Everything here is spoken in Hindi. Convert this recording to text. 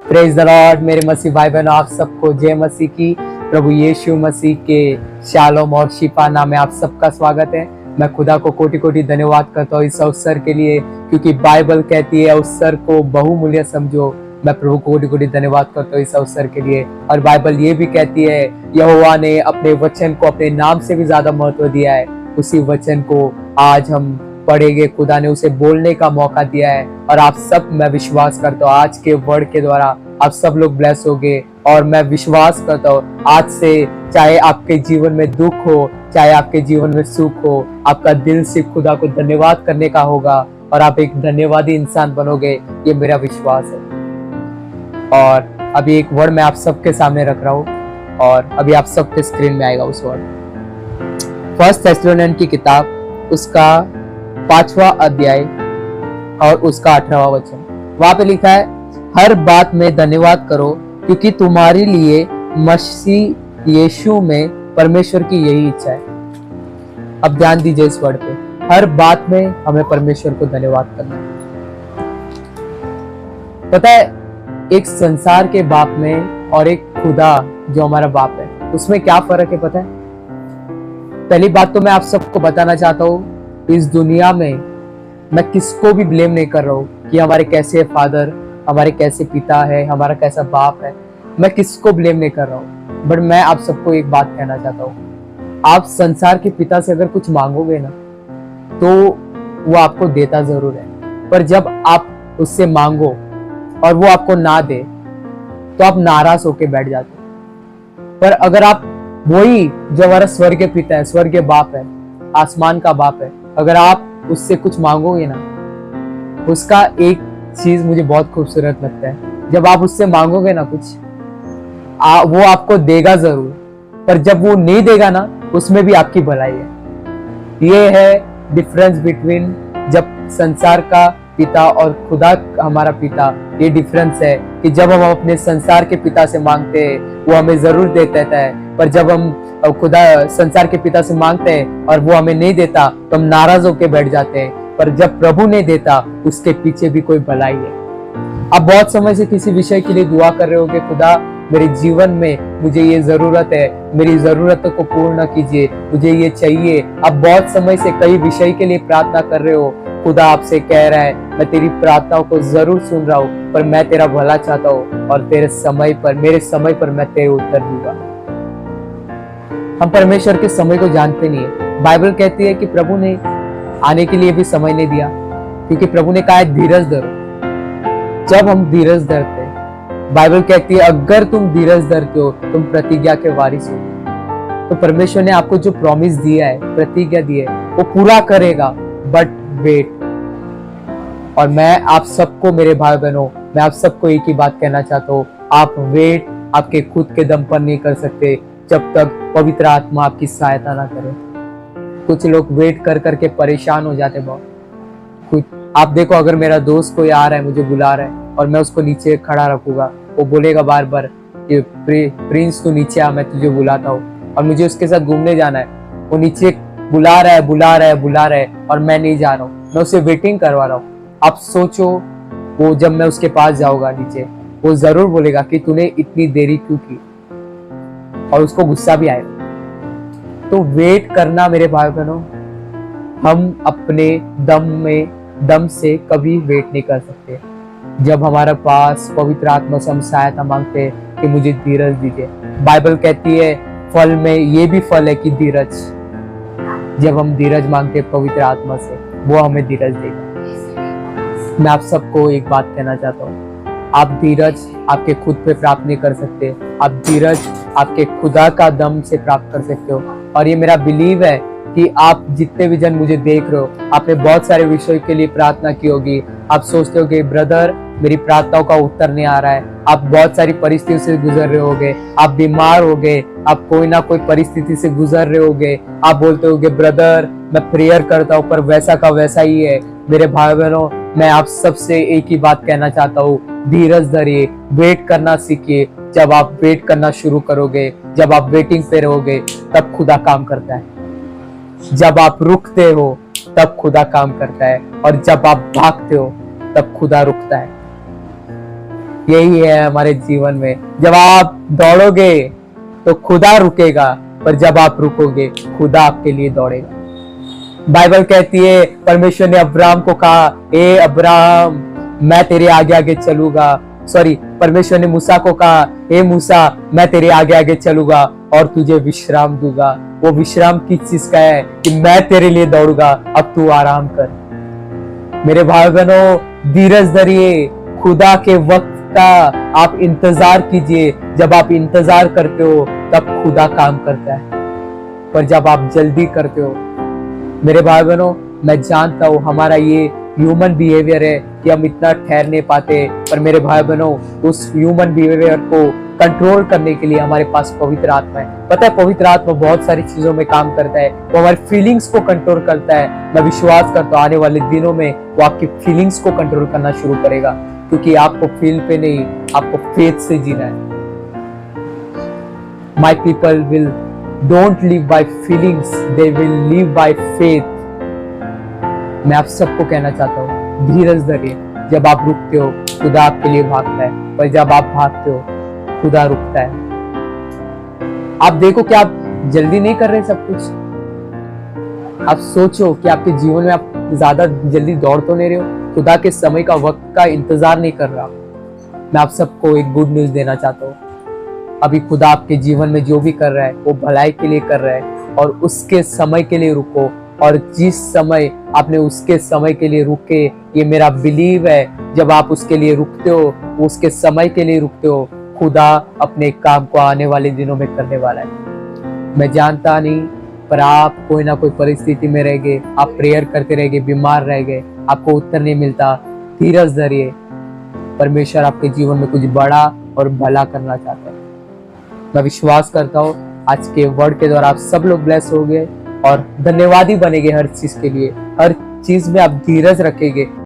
Praise the Lord. मेरे मसीह भाई बहनों, आप सबको जय मसीह की। प्रभु यीशु मसीह के शालोम और शिफा नाम में आप सबका स्वागत है। मैं खुदा को कोटि कोटि धन्यवाद करता हूँ इस अवसर के लिए, क्योंकि बाइबल कहती है अवसर को बहुमूल्य समझो। मैं प्रभु को कोटि कोटि धन्यवाद करता हूँ इस अवसर के लिए। और बाइबल ये भी कहती है यहोवा ने अपने वचन को अपने नाम से भी ज्यादा महत्व दिया है। उसी वचन को आज हम पढ़ेंगे। खुदा ने उसे बोलने का मौका दिया है और आप सब, मैं विश्वास करता हूँ आज के वर्ड के द्वारा आप सब लोग ब्लेस होंगे। और मैं विश्वास करता हूँ आज से चाहे आपके जीवन में दुख हो, चाहे आपके जीवन में सुख हो, आपका दिल से खुदा को धन्यवाद करने का होगा और आप एक धन्यवादी इंसान बनोगे, ये मेरा विश्वास है। और अभी एक वर्ड मैं आप सबके सामने रख रहा हूँ और अभी आप सबके स्क्रीन में आएगा उस वर्ड। फर्स्ट थेस्सलोनियन की किताब, उसका 5वां अध्याय और उसका 18वां वचन। वहां पे लिखा है, हर बात में धन्यवाद करो क्योंकि तुम्हारे लिए मसीह यीशु में परमेश्वर की यही इच्छा है। अब ध्यान दीजिए इस वर्ड पे, हर बात में हमें परमेश्वर को धन्यवाद करना है। पता है, एक संसार के बाप में और एक खुदा जो हमारा बाप है, उसमें क्या फर्क है पता है? पहली बात तो मैं आप सबको बताना चाहता हूँ, इस दुनिया में मैं किसको भी ब्लेम नहीं कर रहा हूँ कि हमारे कैसे फादर, हमारे कैसे पिता है, हमारा कैसा बाप है। मैं किसको ब्लेम नहीं कर रहा हूँ, बट मैं आप सबको एक बात कहना चाहता हूँ। आप संसार के पिता से अगर कुछ मांगोगे ना, तो वो आपको देता जरूर है, पर जब आप उससे मांगो और वो आपको ना दे तो आप नाराज होके बैठ जाते हो। पर अगर आप वही जो हमारा स्वर्गीय पिता है, स्वर्गीय बाप है, आसमान का बाप है, अगर आप उससे कुछ मांगोगे ना, उसका एक चीज मुझे बहुत खूबसूरत लगता है। जब आप उससे मांगोगे ना कुछ, वो आपको देगा जरूर, पर जब वो नहीं देगा ना, उसमें भी आपकी भलाई है। ये है डिफरेंस बिटवीन जब संसार का पिता और खुदा हमारा पिता। ये डिफरेंस है कि जब हम अपने संसार के पिता से मांगते हैं वो हमें जरूर दे देता है, पर जब हम खुदा संसार के पिता से मांगते हैं और वो हमें नहीं देता तो हम नाराज होकर बैठ जाते हैं। पर जब प्रभु नहीं देता, उसके पीछे भी कोई भलाई है। आप बहुत समय से किसी विषय के लिए दुआ कर रहे होगे, खुदा मेरे जीवन में मुझे ये जरूरत है, मेरी जरूरतों को पूर्ण कीजिए, मुझे ये चाहिए। आप बहुत समय से कई विषय के लिए प्रार्थना कर रहे हो। खुदा आपसे कह रहा है, मैं तेरी प्रार्थनाओं को जरूर सुन रहा हूँ, पर मैं तेरा भला चाहता हूँ और तेरे समय पर, मेरे समय पर मैं तेरे उत्तर दूंगा। हम परमेश्वर के समय को जानते नहीं है। बाइबल कहती है कि प्रभु ने आने के लिए भी समय नहीं दिया, क्योंकि प्रभु ने कहा है धीरज धरो। जब हम धीरज धरते, बाइबल कहती है अगर तुम धीरज धरते हो तुम प्रतिज्ञा के वारिस हो। तो परमेश्वर ने आपको जो प्रॉमिस दिया है, प्रतिज्ञा दी है, वो पूरा करेगा, बट वेट। और मैं आप सबको, मेरे भाई बहनों, मैं आप सबको एक ही बात कहना चाहता हूँ, आप वेट आपके खुद के दम पर नहीं कर सकते जब तक पवित्र आत्मा आपकी सहायता ना करे। कुछ लोग वेट कर करके परेशान हो जाते बहुत। कुछ आप देखो, अगर मेरा दोस्त कोई आ रहा है, मुझे बुला रहा है और मैं उसको नीचे खड़ा रखूंगा, वो बोलेगा बार बार कि प्रिंस तू नीचे आ, मैं तुझे बुलाता हूँ, और मुझे उसके साथ घूमने जाना है। वो नीचे बुला रहा है, बुला रहा है, बुला रहा है, और मैं नहीं जा रहा हूँ, मैं उसे वेटिंग करवा रहा हूँ। आप सोचो, वो जब मैं उसके पास जाऊंगा नीचे, वो जरूर बोलेगा कि तूने इतनी देरी क्यों की, और उसको गुस्सा भी आएगा। तो वेट करना मेरे भाई बहनों, हम अपने दम से कभी वेट नहीं कर सकते। जब हमारे पास पवित्र आत्मा से हम सहायता मांगते हैं कि मुझे धीरज दीजिए। बाइबल कहती है फल में ये भी फल है कि धीरज। जब हम धीरज मांगते हैं पवित्र आत्मा से, वो हमें धीरज देगा। मैं आप सबको एक बात कहना चाहता हूँ, आप धीरज आपके खुद पे प्राप्त नहीं कर सकते, आप धीरज आपके खुदा का दम से प्राप्त कर सकते हो। और ये मेरा बिलीव है कि आप जितने भी जन मुझे देख रहे हो, आपने बहुत सारे विषयों के लिए प्रार्थना की होगी। आप सोचते हो कि ब्रदर मेरी प्रार्थनाओं का उत्तर नहीं आ रहा है। आप बहुत सारी परिस्थितियों से गुजर रहे होगे, आप बीमार हो गए, आप कोई ना कोई परिस्थिति से गुजर रहे होगे। आप बोलते होगे ब्रदर मैं प्रेयर करता हूँ पर वैसा का वैसा ही है। मेरे भाई बहनों, मैं आप सबसे एक ही बात कहना चाहता हूँ, धीरज धरिए, वेट करना सीखिए। जब आप वेट करना शुरू करोगे, जब आप वेटिंग पे रहोगे, तब खुदा काम करता है। जब आप रुकते हो तब खुदा काम करता है, और जब आप भागते हो तब खुदा रुकता है। यही है हमारे जीवन में, जब आप दौड़ोगे तो खुदा रुकेगा, पर जब आप रुकोगे खुदा आपके लिए दौड़ेगा। बाइबल कहती है परमेश्वर ने अब्राहम को कहा, ए अब्राहम मैं तेरे आगे आगे चलूंगा, सॉरी परमेश्वर ने मूसा को कहा, ए मूसा मैं तेरे आगे आगे चलूंगा और तुझे विश्राम दूंगा। वो विश्राम किस चीज का है? कि मैं तेरे लिए दौड़ूंगा, अब तू आराम कर। मेरे भाई बहनों, धीरज धरिए, खुदा के वक्त का आप इंतजार कीजिए। जब आप इंतजार करते हो तब खुदा काम करता है, पर जब आप जल्दी करते हो, मेरे भाई बहनों मैं जानता हूं हमारा ये ह्यूमन बिहेवियर है कि हम इतना ठहर नहीं पाते, पर मेरे भाई बहनों उस ह्यूमन बिहेवियर को कंट्रोल करने के लिए हमारे पास पवित्र आत्मा है। पता है पवित्र आत्मा बहुत सारी चीजों में काम करता है, वो हमारी फीलिंग्स को कंट्रोल करता है। मैं विश्वास करता हूँ आने वाले दिनों में वो आपकी फीलिंग्स को कंट्रोल करना शुरू करेगा, क्योंकि आपको फील पे नहीं, आपको फेथ से जीना है। My people will don't live by feelings, they will live by faith. मैं आप सबको कहना चाहता हूँ धीरज धरिए। जब आप रुकते हो खुदा आपके लिए भागता है, पर जब आप भागते हो खुदा रुकता है। आप देखो कि आप जल्दी नहीं कर रहे सब कुछ। आप सोचो कि आपके जीवन में आप ज्यादा जल्दी दौड़ तो नहीं रहे हो, खुदा के समय का वक्त का इंतजार नहीं कर रहा। मैं आप सबको एक गुड न्यूज देना चाहता हूँ। अभी खुदा आपके जीवन में जो भी कर रहा है वो भलाई के लिए कर रहा है, और उसके समय के लिए रुको। और जिस समय आपने उसके समय के लिए रुके, ये मेरा बिलीव है, जब आप उसके लिए रुकते हो, उसके समय के लिए रुकते हो, खुदा अपने काम को आने वाले दिनों में करने वाला है। मैं जानता नहीं, पर आप कोई ना कोई परिस्थिति में रह गए, आप प्रेयर करते रह गए, बीमार रह गए, आपको उत्तर नहीं मिलता। धीरज धरिए, परमेश्वर आपके जीवन में कुछ बड़ा और भला करना चाहता है। मैं विश्वास करता हूँ आज के वर्ड के द्वारा आप सब लोग ब्लेस हो गए और धन्यवादी बनेंगे हर चीज के लिए। हर चीज में आप धीरज रखेंगे,